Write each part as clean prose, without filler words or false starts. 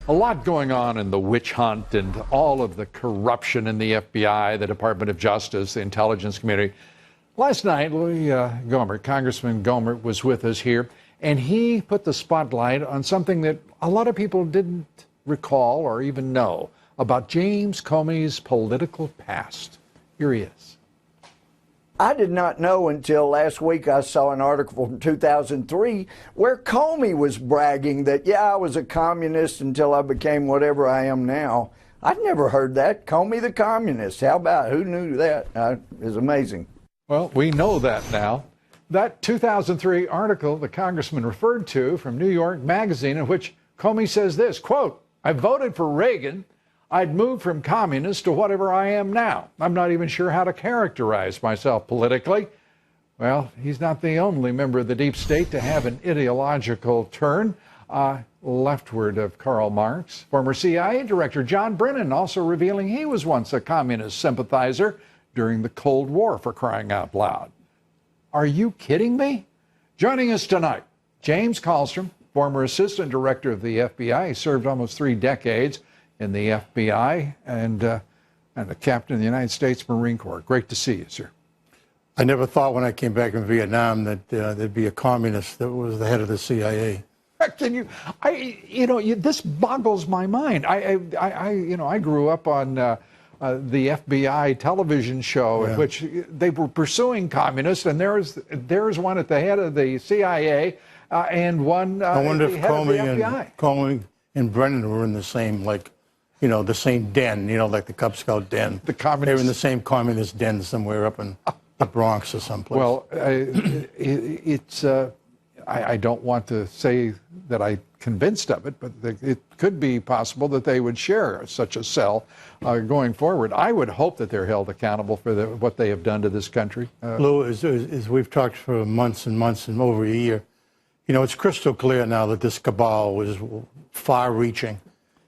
A lot going on in the witch hunt and all of the corruption in the FBI, the Department of Justice, the intelligence community. Last night, Congressman Gohmert was with us here, and he put the spotlight on something that a lot of people didn't recall or even know about James Comey's political past. Here he is. I did not know until last week I saw an article from 2003 where Comey was bragging that, yeah, I was a communist until I became whatever I am now. I'd never heard that. Comey the communist. How about it? Who knew that? It's amazing. Well, we know that now. That 2003 article the congressman referred to from New York Magazine, in which Comey says this, quote, "I voted for Reagan. I'd moved from communist to whatever I am now. I'm not even sure how to characterize myself politically." Well, he's not the only member of the deep state to have an ideological turn leftward of Karl Marx. Former CIA Director John Brennan also revealing he was once a communist sympathizer during the Cold War, for crying out loud. Are you kidding me? Joining us tonight, James Kallstrom, former assistant director of the FBI. He served almost 3 decades in the FBI and a captain in the United States Marine Corps. Great to see you, sir. I never thought when I came back from Vietnam that there'd be a communist that was the head of the CIA. This boggles my mind. I grew up on the FBI television show in which they were pursuing communists, and there's one at the head of the CIA and one I wonder at the if head of the FBI. Comey and Brennan were in the same, the same den, like the Cub Scout den. They were in the same communist den somewhere up in the Bronx or someplace. Well, I don't want to say that I'm convinced of it, but it could be possible that they would share such a cell going forward. I would hope that they're held accountable for what they have done to this country. Lou, as we've talked for months and months and over a year, it's crystal clear now that this cabal was far-reaching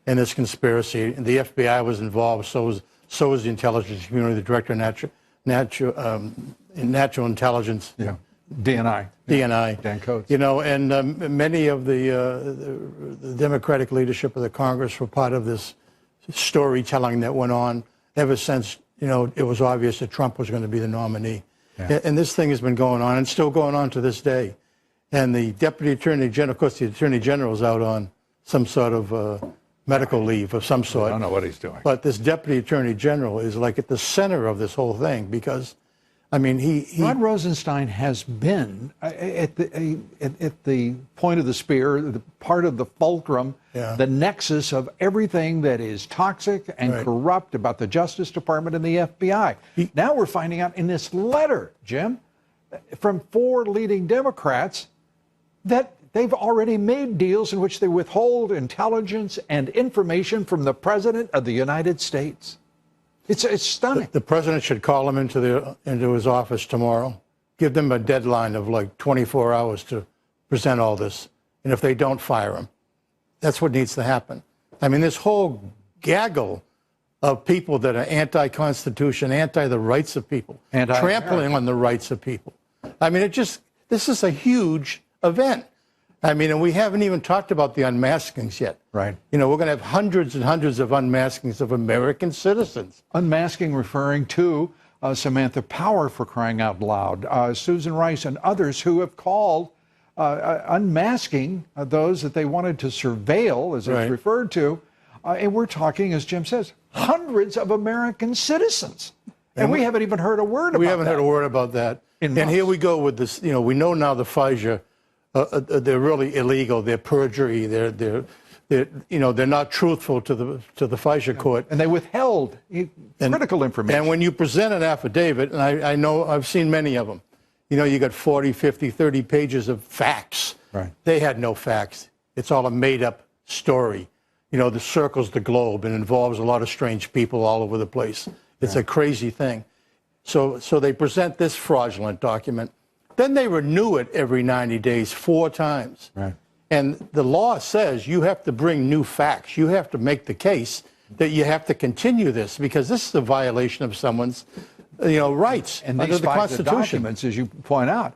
in this conspiracy. The FBI was involved, so was the intelligence community, the director of natural intelligence. Yeah. DNI. Dan Coates. And many of the Democratic leadership of the Congress were part of this storytelling that went on ever since, it was obvious that Trump was going to be the nominee. Yeah. And this thing has been going on and still going on to this day. And the Deputy Attorney General, of course, the Attorney General is out on some sort of medical leave of some sort. I don't know what he's doing. But this Deputy Attorney General is like at the center of this whole thing because, Rod Rosenstein has been at the point of the spear, the part of the fulcrum, the nexus of everything that is toxic and corrupt about the Justice Department and the FBI. Now we're finding out in this letter, Jim, from 4 leading Democrats that they've already made deals in which they withhold intelligence and information from the President of the United States. It's stunning. The president should call him into his office tomorrow, give them a deadline of 24 hours to present all this, and if they don't, fire him. That's what needs to happen. This whole gaggle of people that are anti-Constitution, anti the rights of people, trampling on the rights of people. This is a huge event. And we haven't even talked about the unmaskings yet. Right. We're going to have hundreds and hundreds of unmaskings of American citizens. Unmasking referring to Samantha Power, for crying out loud, Susan Rice and others who have called unmasking those that they wanted to surveil, as it's referred to. And we're talking, as Jim says, hundreds of American citizens. And we haven't even heard a word about that. We haven't heard a word about that. And here we go with this, we know now the FISA, they're really illegal. They're perjury. They're not truthful to the FISA court. And they withheld critical information. And when you present an affidavit, and I know I've seen many of them, you got 40, 50, 30 pages of facts. Right. They had no facts. It's all a made-up story. That circles the globe and involves a lot of strange people all over the place. It's a crazy thing. So they present this fraudulent document. Then they renew it every 90 days 4 times. Right. And the law says you have to bring new facts. You have to make the case that you have to continue this because this is a violation of someone's rights and under these the Constitution. Documents, as you point out,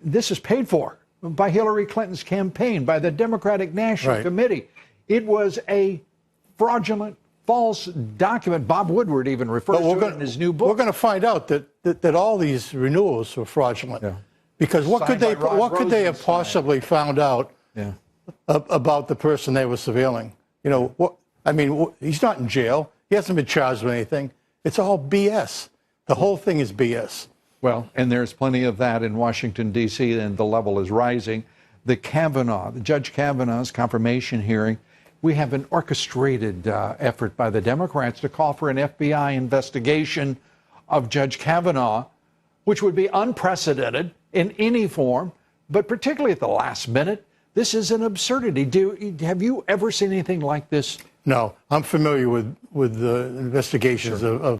this is paid for by Hillary Clinton's campaign, by the Democratic National Committee. It was a fraudulent, false document. Bob Woodward even refers to it in his new book. We're going to find out that all these renewals were fraudulent. Yeah. Because what could they have Rosenstein. possibly found out Yeah. about the person they were surveilling? You know, he's not in jail. He hasn't been charged with anything. It's all BS. The whole thing is BS. Well, and there's plenty of that in Washington, D.C., and the level is rising. The Judge Kavanaugh's confirmation hearing, we have an orchestrated effort by the Democrats to call for an FBI investigation of Judge Kavanaugh, which would be unprecedented in any form, but particularly at the last minute. This is an absurdity. Have you ever seen anything like this? No, I'm familiar with the investigations of